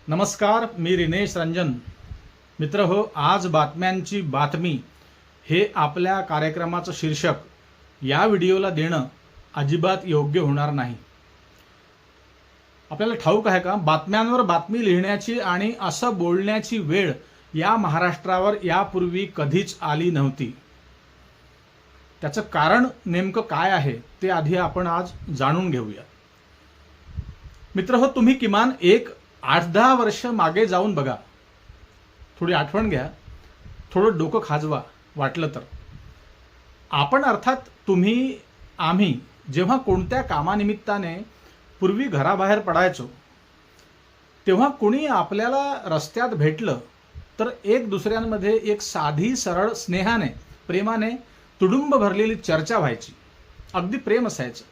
नमस्कार, मी रिनेश रंजन. मित्र हो, आज बातम्यांची बातमी हे आपल्या कार्यक्रमाचं शीर्षक या व्हिडिओला देणं अजिबात योग्य होणार नाही. आपल्याला ठाऊक आहे का, बातम्यांवर बातमी लिहिण्याची आणि असं बोलण्याची वेळ या महाराष्ट्रावर यापूर्वी कधीच आली नव्हती. त्याचं कारण नेमकं काय आहे ते आधी आपण आज जाणून घेऊया. मित्र हो, तुम्ही किमान एक 8-10 वर्ष मागे जाऊन बघा. थोडी आठवण घ्या, थोडं डोकं खाजवा वाटलं तर. आपण अर्थात तुम्ही आम्ही जेव्हा कोणत्या कामानिमित्ताने पूर्वी घराबाहेर पडायचो तेव्हा कोणी आपल्याला रस्त्यात भेटलं तर एक दुसऱ्यांमध्ये एक साधी सरळ स्नेहाने प्रेमाने तुडुंब भरलेली चर्चा व्हायची. अगदी प्रेम असायचं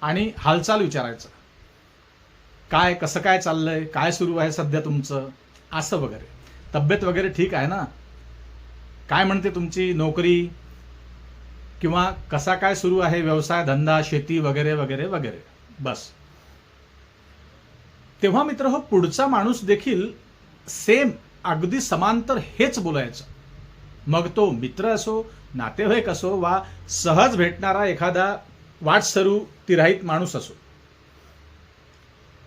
आणि हालचाल विचारायचं. काय कसं काय चाललंय, काय सुरू आहे सध्या तुमचं, असं वगैरे. तब्येत वगैरे ठीक आहे ना, काय म्हणते तुमची नोकरी, किंवा कसा काय सुरू आहे व्यवसाय धंदा शेती वगैरे वगैरे वगैरे. बस. तेव्हा मित्र हो, पुढचा माणूस देखील सेम अगदी समांतर हेच बोलायचं. मग तो मित्र असो, नातेवाईक असो वा सहज भेटणारा एखादा वाटसरू तिराहित माणूस असो.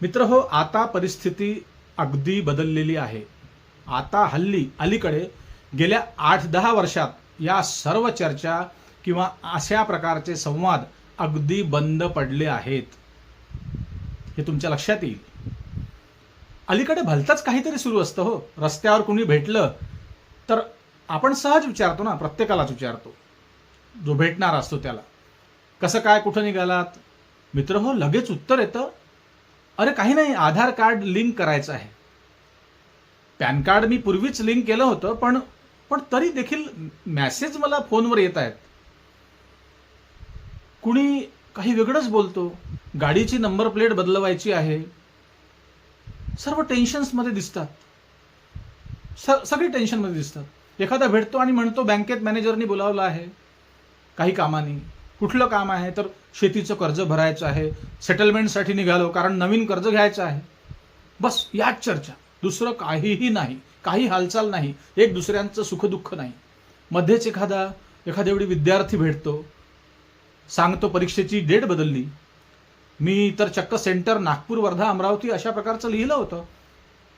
मित्र हो, आता परिस्थिती अगदी बदललेली आहे. आता अलीकडे गेल्या 8-10 वर्षात या सर्व चर्चा किंवा अशा प्रकारचे संवाद अगदी बंद पडले आहेत. हे तुमच्या लक्षात येईल. अलीकडे भलतंच काहीतरी सुरू असतं हो. रस्त्यावर कुणी भेटलं तर आपण सहज विचारतो ना, प्रत्येकालाच विचारतो जो भेटणार असतो त्याला, कसं काय, कुठं निघालात. मित्र हो, लगेच उत्तर येतं, अरे काही नाही, आधार कार्ड लिंक करायचं आहे. पॅन कार्ड मी पूर्वीच लिंक केलं होतं, पण तरी देखील मेसेज मला फोनवर येत आहेत. कुणी काही वेगळंच बोलतो, गाडीची नंबर प्लेट बदलवायची आहे. सर्व टेन्शन्समध्ये दिसतात, सगळी टेन्शनमध्ये दिसतात. एखादा भेटतो आणि म्हणतो बँकेत मॅनेजरनी बोलावलं आहे काही कामाने. कुठलं काम आहे तर शेतीचं कर्ज भरायचं आहे, सेटलमेंटसाठी निघालो कारण नवीन कर्ज घ्यायचं आहे. बस याच चर्चा, दुसरं काहीही नाही, काही हालचाल नाही, एक दुसऱ्यांचं सुखदुःख नाही. मध्येच एखाद्या विद्यार्थी भेटतो, सांगतो परीक्षेची डेट बदलली. मी तर चक्क सेंटर नागपूर, वर्धा, अमरावती अशा प्रकारचं लिहिलं होतं,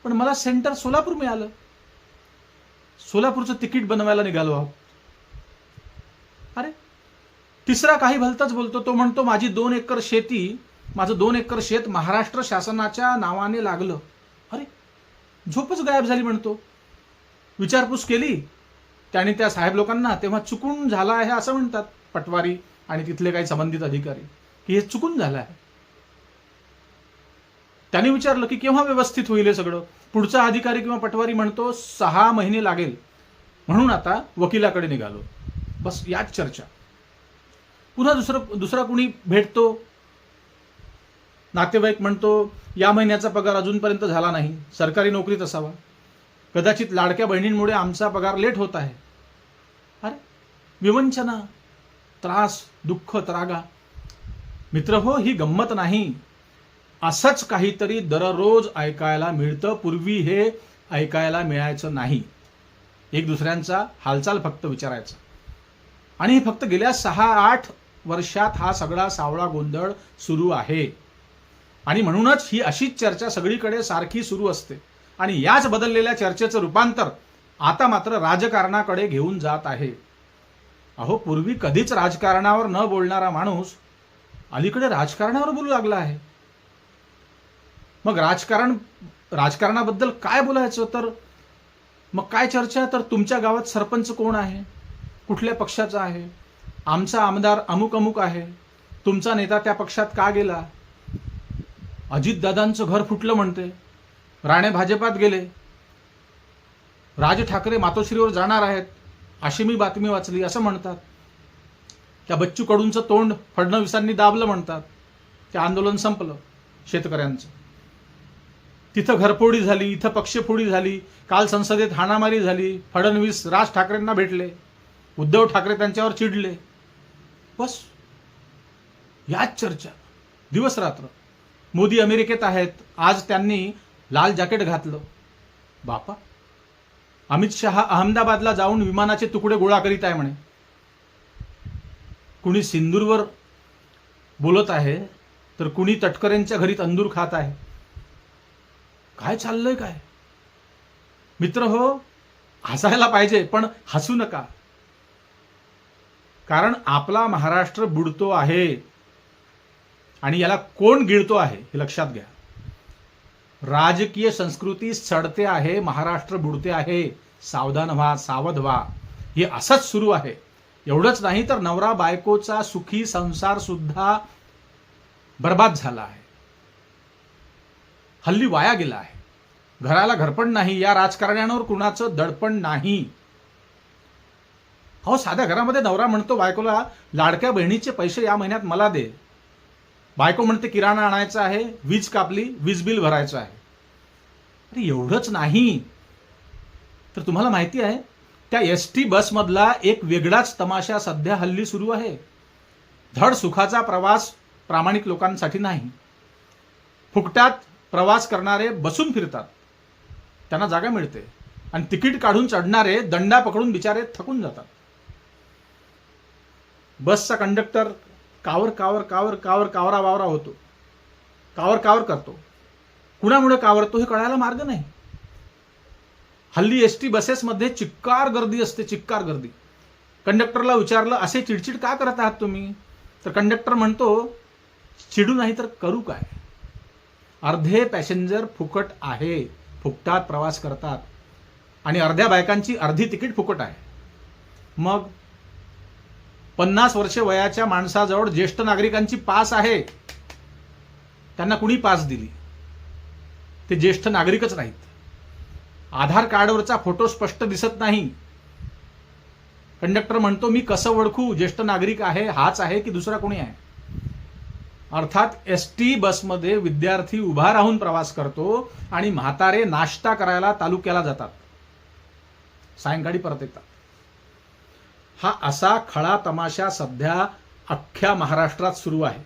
पण मला सेंटर सोलापूर मिळालं. सोलापूरचं तिकीट बनवायला निघालो आहोत. अरे, तिसरा काही भलताच बोलतो. तो म्हणतो माझं 2 एकर शेत महाराष्ट्र शासनाच्या नावाने लागलं. अरे, झोपच गायब झाली म्हणतो. विचारपूस केली त्याने त्या साहेब लोकांना, तेव्हा चुकून झाला आहे असं म्हणतात पटवारी आणि तिथले काही संबंधित अधिकारी, की हे चुकून झालं आहे. त्याने विचारलं की केव्हा व्यवस्थित होईल हे सगळं. पुढचा अधिकारी किंवा पटवारी म्हणतो 6 महिने लागेल, म्हणून आता वकिलाकडे निघालो. बस याच चर्चा. पुन्हा दुसरा कुणी भेटतो, नातेवाईक म्हणतो या महिन्याचा पगार अजूनपर्यंत झाला नाही, सरकारी नोकरीत असावा, कदाचित लाडक्या बहिणींमुळे आमचा पगार लेट होत आहे. अरे, विवंचना, त्रास, दुःख, त्रागा. मित्र हो, ही गंमत नाही. असंच काहीतरी दररोज ऐकायला मिळतं. पूर्वी हे ऐकायला मिळायचं नाही. एक दुसऱ्यांचा हालचाल फक्त विचारायचा. आणि हे फक्त गेल्या 6-8 वर्षात हा सगळा सावळा गोंधळ सुरू आहे. आणि म्हणूनच ही अशीच चर्चा सगळीकडे सारखी सुरू असते. आणि याच बदललेल्या चर्चेचं रूपांतर आता मात्र राजकारणाकडे घेऊन जात आहे. अहो, पूर्वी कधीच राजकारणावर न बोलणारा माणूस अलीकडे राजकारणावर बोलू लागला आहे. मग राजकारणाबद्दल काय बोलायचं, तर मग काय चर्चा, तर तुमच्या गावात सरपंच कोण आहे, कुठल्या पक्षाचा आहे, आमचा आमदार अमुक अमुक आहे, तुमचा नेता त्या पक्षात का गेला, अजितदादांचं घर फुटलं म्हणते, राणे भाजपात गेले, राज ठाकरे मातोश्रीवर जाणार आहेत अशी मी बातमी वाचली असं म्हणतात. त्या बच्चू कडूंचं तोंड फडणवीसांनी दाबलं म्हणतात. ते आंदोलन संपलं शेतकऱ्यांचं. तिथं घरफोडी झाली, इथं पक्षफोडी झाली, काल संसदेत हाणामारी झाली, फडणवीस राज ठाकरेंना भेटले, उद्धव ठाकरे त्यांच्यावर चिडले. बस याच चर्चा दिवस रात्र. मोदी अमेरिकेत आहेत, आज त्यांनी लाल जॅकेट घातलं. बापा, अमित शहा अहमदाबादला जाऊन विमानाचे तुकडे गोळा करीत आहे म्हणे. कुणी सिंदूरवर बोलत आहे तर कुणी तटकरेंच्या घरी तंदूर खात आहे. काय चाललंय काय? मित्र हो, हसायला पाहिजे पण हसू नका, कारण आपला महाराष्ट्र बुडतो आहे आणि याला कोण गिळतो आहे हे लक्षात घ्या. राजकीय संस्कृती सडते आहे, महाराष्ट्र बुडते आहे. सावधान व्हा, सावध व्हा. हे असंच सुरू आहे. एवढंच नाही तर नवरा बायकोचा सुखी संसार सुद्धा बर्बाद झाला आहे, हल्ली वाया गेला आहे. घराला घरपण नाही, या राजकारण्यांवर कुणाचं दडपण नाही. हो, साध्या घरामध्ये नवरा म्हणतो बायकोला, लाडक्या बहिणीचे पैसे या महिन्यात मला दे. बायको म्हणते किराणा आणायचा आहे, वीज कापली, वीज बिल भरायचं आहे. अरे एवढंच नाही तर तुम्हाला माहिती आहे त्या एसटी बसमधला एक वेगळाच तमाशा सध्या हल्ली सुरू आहे. धड सुखाचा प्रवास प्रामाणिक लोकांसाठी नाही. फुकटात प्रवास करणारे बसून फिरतात, त्यांना जागा मिळते, आणि तिकीट काढून चढणारे दंडा पकडून बिचारे थकून जातात. बसचा कंडक्टर कावर कावर कावर कावर कावरा वावरा होतो, कावर कावर करतो. कुणामुळे कावरतो हे कळायला मार्ग नाही. हल्ली एसटी बसेसमध्ये चिक्कार गर्दी असते, चिक्कार गर्दी. कंडक्टरला विचारलं, असे चिडचिड का करत आहात तुम्ही? तर कंडक्टर म्हणतो, चिडू नाही तर करू काय? अर्धे पॅसेंजर फुकट आहे, फुकटात प्रवास करतात, आणि अर्ध्या बायकांची अर्धी तिकीट फुकट आहे. मग 50 वर्ष वयाच्या माणसाजवळ ज्येष्ठ नागरिकांची पास आहे, त्यांना कुणी पास दिली? ते ज्येष्ठ नागरिकच नाहीत. आधार कार्डवरचा फोटो स्पष्ट दिसत नाही. कंडक्टर म्हणतो, मी कसं ओळखू ज्येष्ठ नागरिक आहे हाच आहे की दुसरा कोणी आहे? अर्थात एसटी बसमध्ये विद्यार्थी उभा राहून प्रवास करतो आणि म्हातारे नाश्ता करायला तालुक्याला जातात, सायंकाळी परत येतात. हा असा खळा तमाशा सध्या अख्ख्या महाराष्ट्रात सुरू आहे.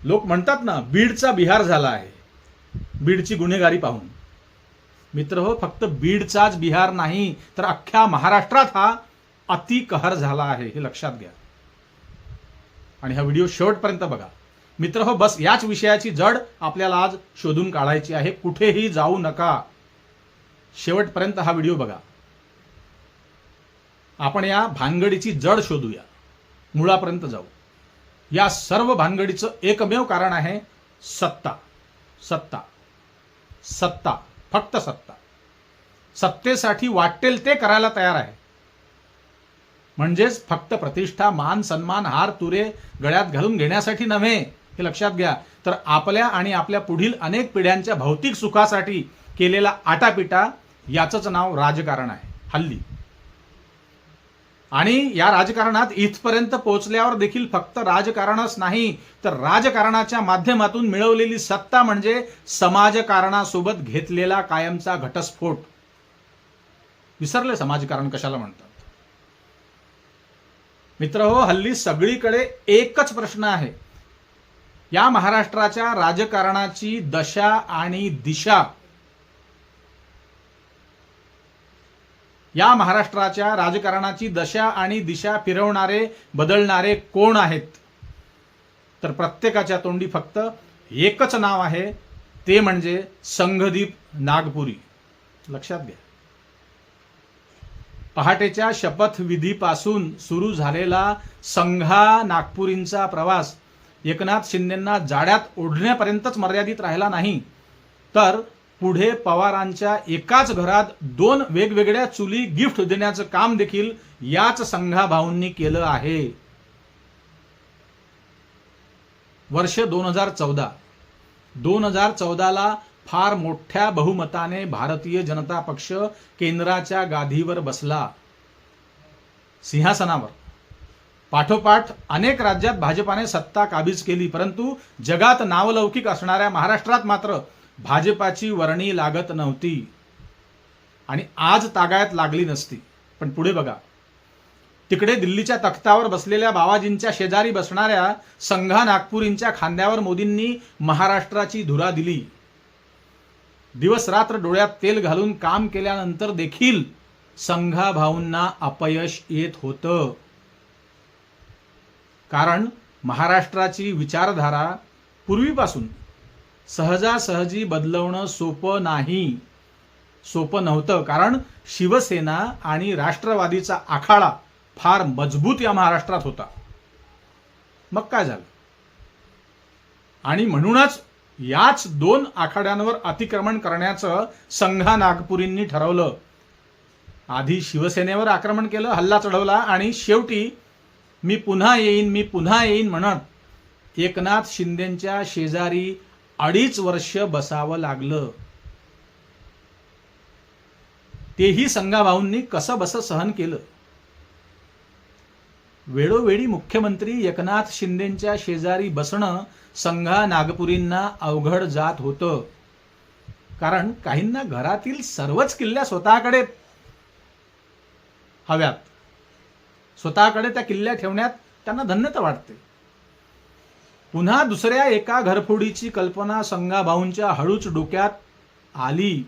लोक म्हणतात ना, बीडचा बिहार झाला आहे, बीडची गुन्हेगारी पाहून. मित्र हो, फक्त बीडचाच बिहार नाही तर अख्ख्या महाराष्ट्रात हा अतिकहर झाला आहे, हे लक्षात घ्या. आणि हा व्हिडिओ शेवटपर्यंत बघा. मित्र हो, बस याच विषयाची जड आपल्याला आज शोधून काढायची आहे. कुठेही जाऊ नका, शेवटपर्यंत हा व्हिडिओ बघा. आपण या भानगडीची जड शोधूया, मुळापर्यंत जाऊ. या सर्व भानगडीचं एकमेव कारण आहे सत्ता. सत्ता, सत्ता, फक्त सत्ता. सत्तेसाठी वाटेल ते करायला तयार आहे. म्हणजेच फक्त प्रतिष्ठा, मान, सन्मान, हार तुरे गळ्यात घालून घेण्यासाठी नव्हे, हे लक्षात घ्या, तर आपल्या आणि आपल्या पुढील अनेक पिढ्यांच्या भौतिक सुखासाठी केलेला आटापिटा, याचंच नाव राजकारण आहे हल्ली. आणि या राजकारणात इथपर्यंत पोहोचल्यावर देखील फक्त राजकारणच नाही, तर राजकारणाच्या माध्यमातून मिळवलेली सत्ता म्हणजे समाजकारणासोबत घेतलेला कायमचा घटस्फोट. विसरले समाजकारण कशाला म्हणतात? मित्र हो, हल्ली सगळीकडे एकच प्रश्न आहे, या महाराष्ट्राच्या राजकारणाची दशा आणि दिशा. या महाराष्ट्राच्या राजकारणाची दशा आणि दिशा फिरवणारे, बदलणारे कोण आहेत? तर प्रत्येकाच्या तोंडी फक्त एकच नाव आहे, ते म्हणजे संघदीप नागपुरी. लक्षात घ्या. पहाटेच्या शपथविधीपासून सुरू झालेला संघा नागपुरींचा प्रवास एकनाथ शिंदेंना जाड्यात ओढण्यापर्यंतच मर्यादित राहिला नाही, तर पुढे पवारांच्या एकाच घरात 2 वेगवेगळ्या चुली गिफ्ट देण्याचं काम देखील याच संघाभाऊंनी केलं आहे. वर्ष 2014ला फार मोठ्या बहुमताने भारतीय जनता पक्ष केंद्राच्या गादीवर बसला, सिंहासनावर. पाठोपाठ अनेक राज्यात भाजपाने सत्ता काबीज केली, परंतु जगात नावलौकिक असणाऱ्या महाराष्ट्रात मात्र भाजपाची वर्णी लागत नव्हती आणि आज तागायत लागली नसती. पण पुढे बघा, तिकडे दिल्लीच्या तख्तावर बसलेल्या बावाजींच्या शेजारी बसणाऱ्या संघा नागपुरींच्या खांद्यावर मोदींनी महाराष्ट्राची धुरा दिली. दिवस रात्र डोळ्यात तेल घालून काम केल्यानंतर देखील संघा भाऊंना अपयश येत होतं. कारण महाराष्ट्राची विचारधारा पूर्वीपासून सहजासहजी बदलवणं सोपं नव्हतं. कारण शिवसेना आणि राष्ट्रवादीचा आखाडा फार मजबूत या महाराष्ट्रात होता. मग काय झालं? आणि म्हणूनच याच दोन आखाड्यांवर अतिक्रमण करण्याचं संघा नागपुरींनी ठरवलं. आधी शिवसेनेवर आक्रमण केलं, हल्ला चढवला आणि शेवटी मी पुन्हा येईन म्हणत एकनाथ शिंदेंच्या शेजारी 2.5 वर्ष बसावं लागलं. तेही संघाभाऊंनी कसं बसं सहन केलं. वेळोवेळी मुख्यमंत्री एकनाथ शिंदेंच्या शेजारी बसणं संघा नागपुरींना अवघड जात होतं. कारण काहींना घरातील सर्वच किल्ल्या स्वतःकडे हव्यात. स्वतःकडे त्या किल्ल्या ठेवण्यात त्यांना धन्यता वाटते. पुन्हा दुसऱ्या एका घरफोडीची कल्पना संघाभाऊंच्या हळूच डोक्यात आली.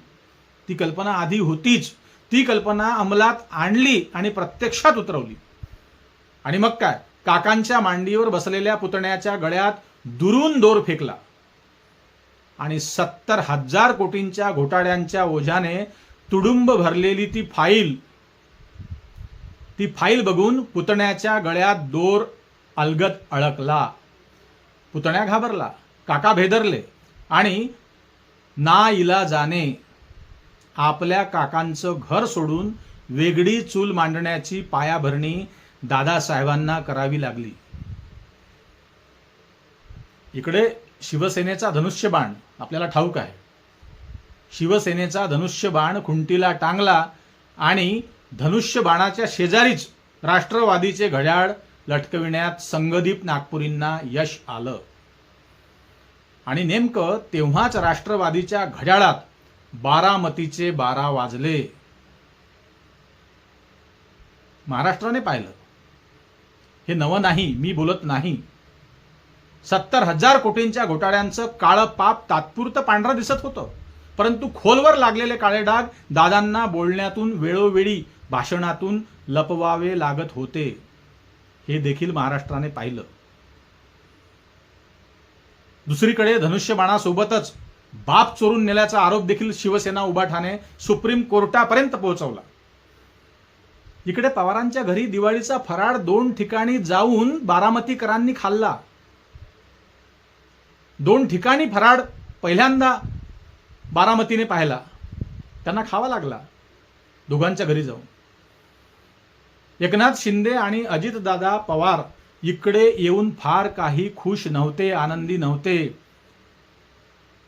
ती कल्पना आधी होतीच. ती कल्पना अंमलात आणली आणि प्रत्यक्षात उतरवली. आणि मग काय, काकांच्या मांडीवर बसलेल्या पुतण्याच्या गळ्यात दुरून दोर फेकला आणि 70,000 कोटींच्या घोटाळ्यांच्या ओझ्याने तुडुंब भरलेली ती फाईल बघून पुतण्याच्या गळ्यात दोर अलगद अडकला. पुतण्या घाबरला, काका भेदरले आणि नाइलाजाने आपल्या काकांचं घर सोडून वेगळी चूल मांडण्याची पायाभरणी दादासाहेबांना करावी लागली. इकडे शिवसेनेचा धनुष्यबाण आपल्याला ठाऊक आहे. शिवसेनेचा धनुष्यबाण खुंटीला टांगला आणि धनुष्यबाणाच्या शेजारीच राष्ट्रवादीचे घड्याळ लटकविण्यात संघदीप नागपुरींना यश आलं. आणि नेमकं तेव्हाच राष्ट्रवादीच्या घड्याळात बारामतीचे 12 वाजले. महाराष्ट्राने पाहिलं. हे नवं नाही, मी बोलत नाही. 70,000 कोटींच्या घोटाळ्यांचं काळं पाप तात्पुरतं पांढरं दिसत होतं, परंतु खोलवर लागलेले काळे डाग दादांना बोलण्यातून, वेळोवेळी भाषणातून लपवावे लागत होते. हे देखील महाराष्ट्राने पाहिलं. दुसरीकडे धनुष्यबाणासोबतच बाप चोरून नेल्याचा आरोप देखील शिवसेना उभाठाने सुप्रीम कोर्टापर्यंत पोहोचवला. इकडे पवारांच्या घरी दिवाळीचा फराळ 2 ठिकाणी जाऊन बारामतीकरांनी खाल्ला. 2 ठिकाणी फराळ पहिल्यांदा बारामतीने पाहिला. त्यांना खावा लागला दोघांच्या घरी जाऊन. एकनाथ शिंदे आणि अजितदादा पवार इकडे येऊन फार काही खुश नव्हते, आनंदी नव्हते.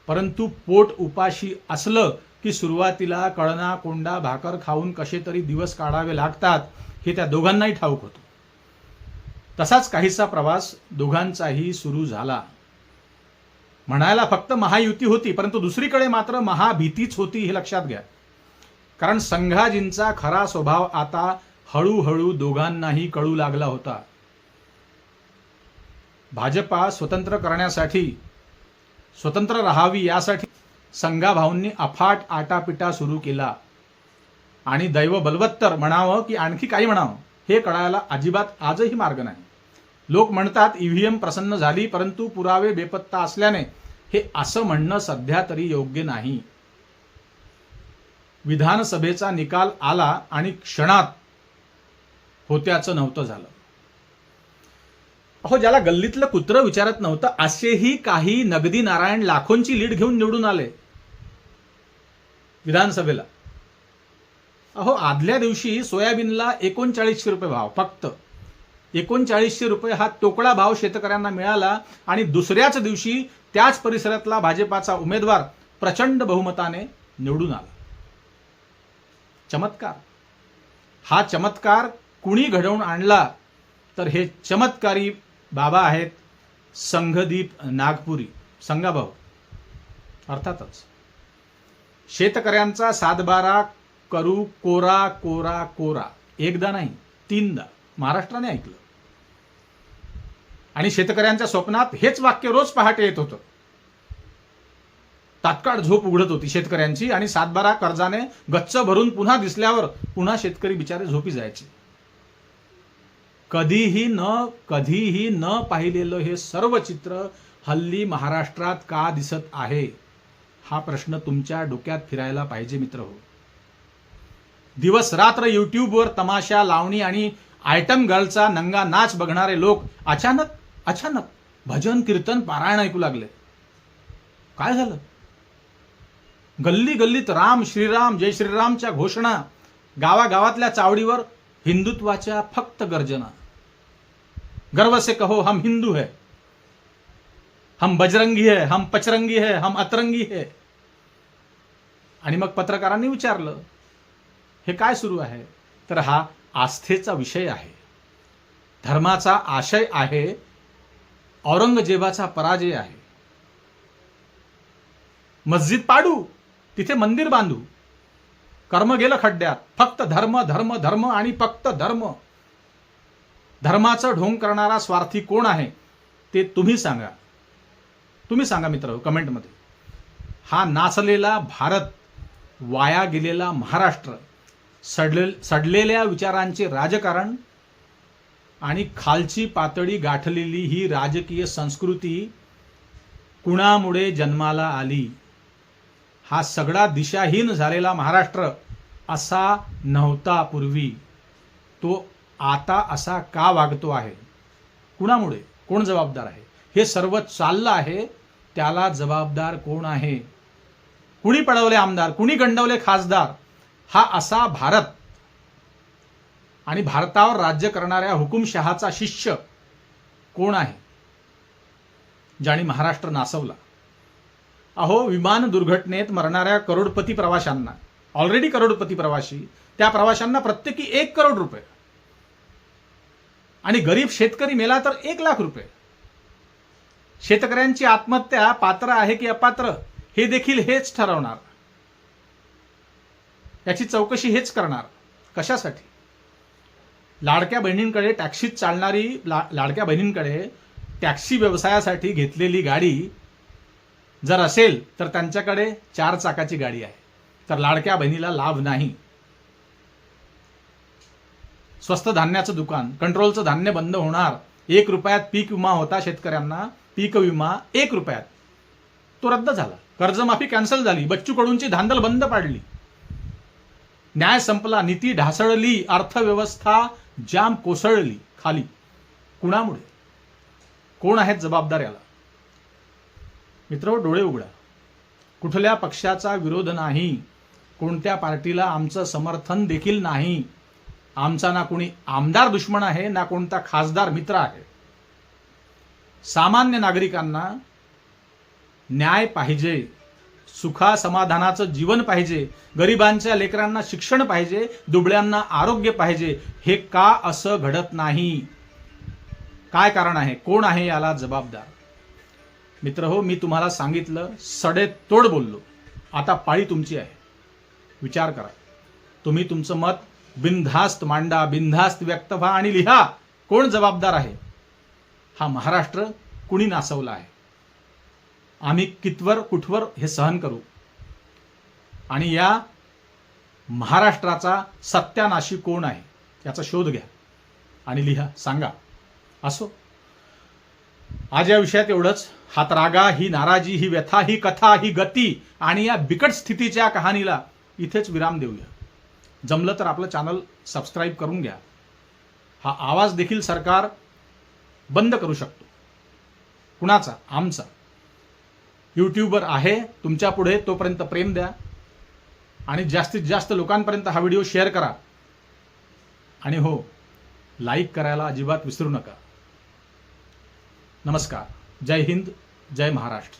परंतु पोट उपाशी असलं की सुरुवातीला कळना कोंडा भाकर खाऊन कसे तरी दिवस काढावे लागतात हे त्या दोघांनाही ठाऊक होतं. तसाच काहीसा प्रवास दोघांचाही सुरू झाला. म्हणायला फक्त महायुती होती, परंतु दुसरीकडे मात्र महाभीतीच होती हे लक्षात घ्या. कारण संघाजींचा खरा स्वभाव आता हळूहळू दोघांनाही कळू लागला होता. भाजपा स्वतंत्र करण्यासाठी, स्वतंत्र राहावी यासाठी संघाभाऊंनी अफाट आटापिटा सुरू केला. आणि दैव बलवत्तर म्हणावं की आणखी काही म्हणावं हे कळायला अजिबात आजही मार्ग नाही. लोक म्हणतात ईव्हीएम प्रसन्न झाली, परंतु पुरावे बेपत्ता असल्याने हे असं म्हणणं सध्या तरी योग्य नाही. विधानसभेचा निकाल आला आणि क्षणात होत्याचं नव्हतं झालं. अहो, ज्याला गल्लीतलं कुत्रं विचारत नव्हतं असेही काही नगदी नारायण लाखोंची लीड घेऊन निवडून आले विधानसभेला. अहो, आदल्या दिवशी सोयाबीनला 3900 रुपये भाव, फक्त 3900 रुपये हा तोकडा भाव शेतकऱ्यांना मिळाला. आणि दुसऱ्याच दिवशी त्याच परिसरातला भाजपाचा उमेदवार प्रचंड बहुमताने निवडून आला. चमत्कार. हा चमत्कार कुणी घडवून आणला तर हे चमत्कारी बाबा आहेत संघदीप नागपुरी, संघाभाऊ. अर्थातच शेतकऱ्यांचा 7-12 करू कोरा कोरा कोरा, एकदा नाही 3दा. महाराष्ट्राने ऐकलं. आणि शेतकऱ्यांच्या स्वप्नात हेच वाक्य रोज पहाटे येत होतं. तात्काळ झोप उघडत होती शेतकऱ्यांची आणि 7-12 कर्जाने गच्च भरून पुन्हा दिसल्यावर पुन्हा शेतकरी बिचारे झोपी जायचे. कधीही न पाहिलेलं हे सर्व चित्र हल्ली महाराष्ट्रात का दिसत आहे, हा प्रश्न तुमच्या डोक्यात फिरायला पाहिजे मित्रहो. दिवस रात्र युट्यूबवर तमाशा, लावणी आणि आयटम गर्लचा नंगा नाच बघणारे लोक अचानक भजन कीर्तन पारायण ऐकू लागले. काय झालं? गल्ली गल्लीत राम श्रीराम जय श्रीरामच्या घोषणा, गावागावातल्या चावडीवर हिंदुत्वाच्या फक्त गर्जना. गर्व से कहो हम हिंदू है, हम बजरंगी है, हम पचरंगी है, हम अतरंगी है. आणि मग पत्रकारांनी विचारलं, हे काय सुरू आहे? तर हा आस्थेचा विषय आहे, धर्माचा आशय आहे, औरंगजेबाचा पराजय आहे. मस्जिद पाडू, तिथे मंदिर बांधू, कर्म गेलं खड्ड्यात, फक्त धर्म धर्म धर्म आणि फक्त धर्म. धर्माचं ढोंग करणारा स्वार्थी कोण आहे ते तुम्ही सांगा. तुम्ही सांगा मित्र कमेंटमध्ये. हा नासलेला भारत, वाया गेलेला महाराष्ट्र, सडलेल्या विचारांचे राजकारण आणि खालची पातळी गाठलेली ही राजकीय संस्कृती कुणामुळे जन्माला आली? हा सगळा दिशाहीन झालेला महाराष्ट्र असा नव्हता पूर्वी. तो आता असा का वागतो आहे? कुणामुळे? कोण जबाबदार आहे? हे सर्व चाललं आहे, त्याला जबाबदार कोण आहे? कुणी पळवले आमदार, कुणी गंडवले खासदार? हा असा भारत आणि भारतावर राज्य करणाऱ्या हुकुमशहाचा शिष्य कोण आहे ज्याने महाराष्ट्र नासवला? अहो, विमान दुर्घटनेत मरणाऱ्या करोडपती प्रवाशांना, ऑलरेडी करोडपती प्रवासी, त्या प्रवाशांना प्रत्येकी 1 करोड रुपये, आणि गरीब शेतकरी मेला तर 1 लाख रुपये. शेतकऱ्यांची आत्महत्या पात्र आहे की अपात्र हे देखील हेच ठरवणार. याची चौकशी हेच करणार. कशासाठी? लाडक्या बहिणींकडे टॅक्सीत चालणारी, लाडक्या बहिणींकडे टॅक्सी व्यवसायासाठी घेतलेली गाडी जर असेल तर त्यांच्याकडे 4 चाकाची गाडी आहे, तर लाडक्या बहिणीला लाभ नाही. स्वस्त धान्याचं दुकान, कंट्रोलचं धान्य बंद होणार. 1 रुपयात पीक विमा होता शेतकऱ्यांना, पीक विमा 1 रुपयात, तो रद्द झाला. कर्जमाफी कॅन्सल झाली. बच्चू कडूंची धांदल बंद पाडली. न्याय संपला, नीती ढासळली, अर्थव्यवस्था जाम कोसळली खाली. कुणामुळे? कोण आहेत जबाबदार याला? मित्र, डोळे उघडा. कुठल्या पक्षाचा विरोध नाही, कोणत्या पार्टीला आमचं समर्थन देखील नाही. आमचा ना कोणी आमदार दुश्मन आहे, ना कोणता खासदार मित्र आहे. सामान्य नागरिकांना न्याय पाहिजे, सुखा समाधानाचं जीवन पाहिजे, गरिबांच्या लेकरांना शिक्षण पाहिजे, दुबळ्यांना आरोग्य पाहिजे. हे का असं घडत नाही? काय कारण आहे? कोण आहे याला जबाबदार? मित्रहो, मी तुम्हाला सांगितलं, सडेतोड बोललो. आता पाळी तुमची आहे. विचार करा. तुम्ही तुमचं मत बिनधास्त मांडा, बिनधास्त व्यक्त व्हा आणि लिहा. कोण जबाबदार आहे? हा महाराष्ट्र कुणी नासवला आहे? आम्ही कितवर कुठवर हे सहन करू? आणि या महाराष्ट्राचा सत्यानाशी कोण आहे याचा शोध घ्या आणि लिहा, सांगा. असो, आज या विषयात एवढंच. हा रागा, ही नाराजी, ही व्यथा, ही कथा, ही गती आणि या बिकट स्थितीच्या कहाणीला इथेच विराम देऊया. जमलं तर आपलं चॅनल सबस्क्राईब करून घ्या. हा आवाज देखील सरकार बंद करू शकतो. कुणाचा? आमचा. यूट्यूबवर आहे तुमच्या पुढे, तोपर्यंत प्रेम द्या आणि जास्तीत जास्त लोकांपर्यंत हा व्हिडिओ शेअर करा. आणि हो, लाईक करायला अजिबात विसरू नका. नमस्कार. जय हिंद, जय महाराष्ट्र.